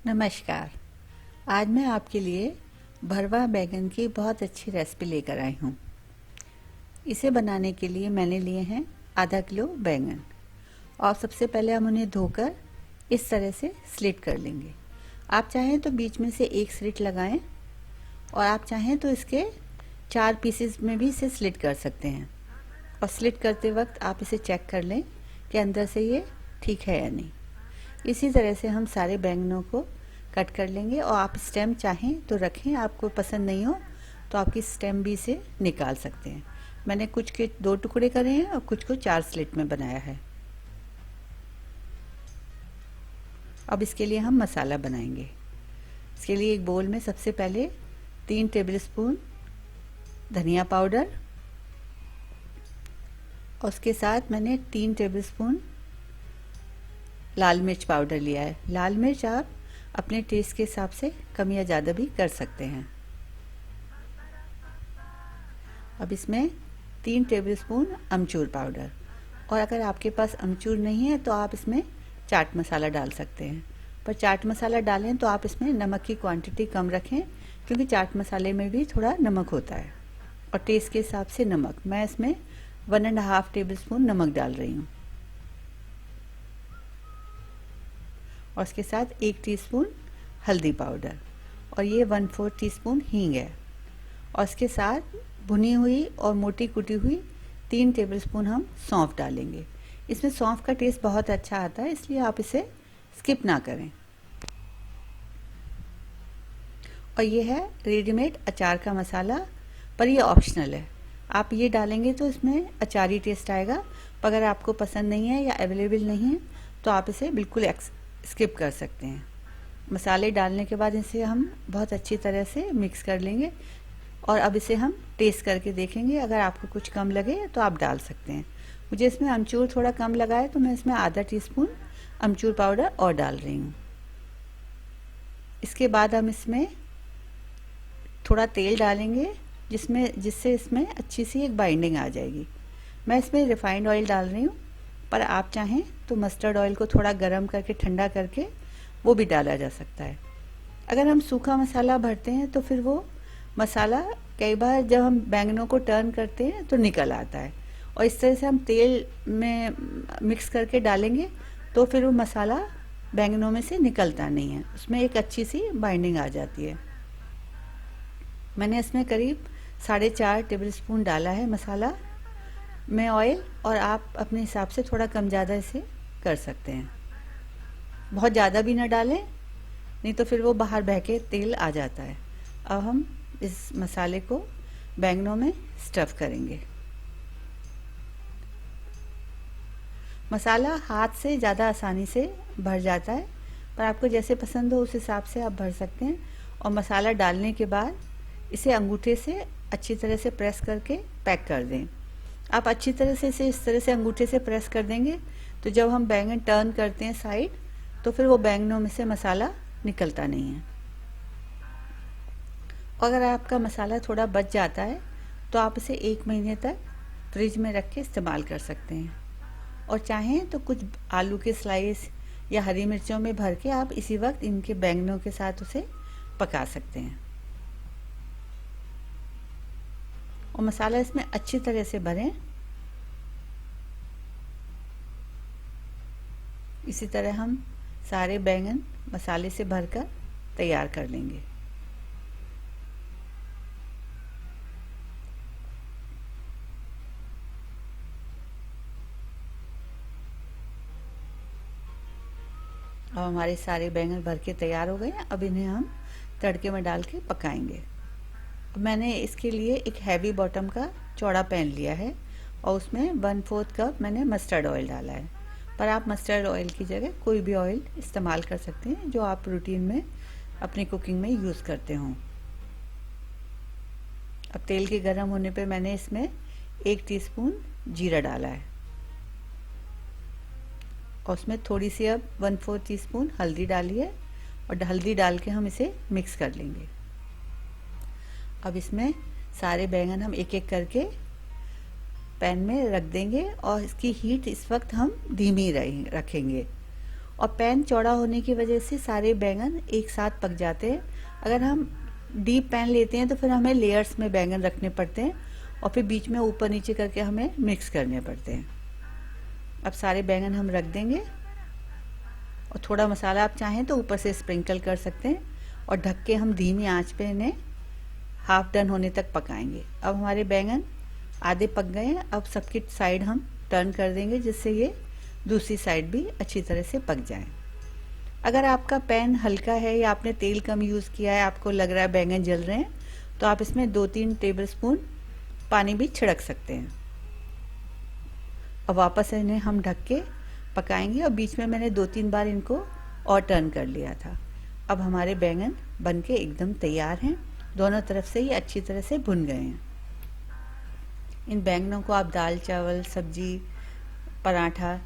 नमस्कार। आज मैं आपके लिए भरवा बैंगन की बहुत अच्छी रेसिपी लेकर आई हूँ। इसे बनाने के लिए मैंने लिए हैं आधा किलो बैंगन और सबसे पहले हम उन्हें धोकर इस तरह से स्लिट कर लेंगे। आप चाहें तो बीच में से एक स्लिट लगाएं और आप चाहें तो इसके 4 पीसेस में भी इसे स्लिट कर सकते हैं। और स्लिट करते वक्त आप इसे चेक कर लें कि अंदर से ये ठीक है या नहीं। इसी तरह से हम सारे बैंगनों को कट कर लेंगे और आप स्टेम चाहें तो रखें, आपको पसंद नहीं हो तो आपकी स्टेम भी इसे निकाल सकते हैं। मैंने कुछ के 2 टुकड़े करे हैं और कुछ को 4 स्लिट में बनाया है। अब इसके लिए हम मसाला बनाएंगे। इसके लिए एक बोल में सबसे पहले 3 टेबलस्पून धनिया पाउडर और उसके साथ मैंने 3 टेबलस्पून लाल मिर्च पाउडर लिया है। लाल मिर्च आप अपने टेस्ट के हिसाब से कम या ज़्यादा भी कर सकते हैं। अब इसमें 3 टेबलस्पून अमचूर पाउडर, और अगर आपके पास अमचूर नहीं है तो आप इसमें चाट मसाला डाल सकते हैं। पर चाट मसाला डालें तो आप इसमें नमक की क्वांटिटी कम रखें, क्योंकि चाट मसाले में भी थोड़ा नमक होता है। और टेस्ट के हिसाब से नमक, मैं इसमें 1.5 टेबलस्पून नमक डाल रही हूँ। और इसके साथ 1 टीस्पून हल्दी पाउडर और ये 1/4 टीस्पून हींग है। और इसके साथ भुनी हुई और मोटी कुटी हुई 3 टेबलस्पून हम सौंफ डालेंगे। इसमें सौंफ का टेस्ट बहुत अच्छा आता है, इसलिए आप इसे स्किप ना करें। और ये है रेडीमेड अचार का मसाला, पर ये ऑप्शनल है। आप ये डालेंगे तो इसमें अचारी टेस्ट आएगा, पर अगर आपको पसंद नहीं है या अवेलेबल नहीं है तो आप इसे बिल्कुल स्किप कर सकते हैं। मसाले डालने के बाद इसे हम बहुत अच्छी तरह से मिक्स कर लेंगे और अब इसे हम टेस्ट करके देखेंगे। अगर आपको कुछ कम लगे तो आप डाल सकते हैं। मुझे इसमें अमचूर थोड़ा कम लगा है तो मैं इसमें आधा टीस्पून अमचूर पाउडर और डाल रही हूँ। इसके बाद हम इसमें थोड़ा तेल डालेंगे जिससे इसमें अच्छी सी एक बाइंडिंग आ जाएगी। मैं इसमें रिफाइंड ऑयल डाल रही हूँ, पर आप चाहें तो मस्टर्ड ऑयल को थोड़ा गर्म करके ठंडा करके वो भी डाला जा सकता है। अगर हम सूखा मसाला भरते हैं तो फिर वो मसाला कई बार जब हम बैंगनों को टर्न करते हैं तो निकल आता है, और इस तरह से हम तेल में मिक्स करके डालेंगे तो फिर वो मसाला बैंगनों में से निकलता नहीं है, उसमें एक अच्छी सी बाइंडिंग आ जाती है। मैंने इसमें करीब 4.5 टेबलस्पून डाला है मसाला में ऑयल, और आप अपने हिसाब से थोड़ा कम ज़्यादा इसे कर सकते हैं। बहुत ज़्यादा भी ना डालें, नहीं तो फिर वो बाहर बह के तेल आ जाता है। अब हम इस मसाले को बैंगनों में स्टफ़ करेंगे। मसाला हाथ से ज़्यादा आसानी से भर जाता है, पर आपको जैसे पसंद हो उस हिसाब से आप भर सकते हैं। और मसाला डालने के बाद इसे अंगूठे से अच्छी तरह से प्रेस करके पैक कर दें। आप अच्छी तरह से इसे इस तरह से अंगूठे से प्रेस कर देंगे तो जब हम बैंगन टर्न करते हैं साइड तो फिर वो बैंगनों में से मसाला निकलता नहीं है। अगर आपका मसाला थोड़ा बच जाता है तो आप इसे 1 महीने तक फ्रिज में रख के इस्तेमाल कर सकते हैं। और चाहें तो कुछ आलू के स्लाइस या हरी मिर्चों में भर के आप इसी वक्त इनके बैंगनों के साथ उसे पका सकते हैं। और मसाला इसमें अच्छी तरह से भरें। इसी तरह हम सारे बैंगन मसाले से भरकर तैयार कर लेंगे। अब हमारे सारे बैंगन भर के तैयार हो गए हैं। अब इन्हें हम तड़के में डाल के पकाएंगे। मैंने इसके लिए एक हैवी बॉटम का चौड़ा पैन लिया है और उसमें 1/4 कप मैंने मस्टर्ड ऑयल डाला है। पर आप मस्टर्ड ऑयल की जगह कोई भी ऑयल इस्तेमाल कर सकते हैं जो आप रूटीन में अपनी कुकिंग में यूज़ करते हों। अब तेल के गर्म होने पे मैंने इसमें 1 टीस्पून जीरा डाला है और उसमें थोड़ी सी अब 1/4 टीस्पून हल्दी डाली है, और हल्दी डाल के हम इसे मिक्स कर लेंगे। अब इसमें सारे बैंगन हम एक एक करके पैन में रख देंगे और इसकी हीट इस वक्त हम धीमी रखेंगे और पैन चौड़ा होने की वजह से सारे बैंगन एक साथ पक जाते हैं। अगर हम डीप पैन लेते हैं तो फिर हमें लेयर्स में बैंगन रखने पड़ते हैं और फिर बीच में ऊपर नीचे करके हमें मिक्स करने पड़ते हैं। अब सारे बैंगन हम रख देंगे और थोड़ा मसाला आप चाहें तो ऊपर से स्प्रिंकल कर सकते हैं और ढक के हम धीमी आंच पे इन्हें हाफ डन होने तक पकाएंगे। अब हमारे बैंगन आधे पक गए हैं। अब सबकी साइड हम टर्न कर देंगे जिससे ये दूसरी साइड भी अच्छी तरह से पक जाए। अगर आपका पैन हल्का है या आपने तेल कम यूज़ किया है, आपको लग रहा है बैंगन जल रहे हैं, तो आप इसमें 2-3 टेबलस्पून पानी भी छिड़क सकते हैं। अब वापस इन्हें हम ढक के पकाएंगे और बीच में मैंने 2-3 बार इनको और टर्न कर लिया था। अब हमारे बैंगन बनके एकदम तैयार हैं। दोनों तरफ से ये अच्छी तरह से भुन गए हैं। इन बैंगनों को आप दाल चावल, सब्जी, पराठा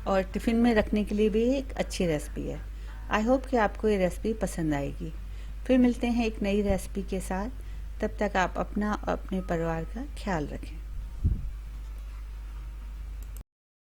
और टिफ़िन में रखने के लिए भी एक अच्छी रेसिपी है। आई होप कि आपको ये रेसिपी पसंद आएगी। फिर मिलते हैं एक नई रेसिपी के साथ। तब तक आप अपना और अपने परिवार का ख्याल रखें।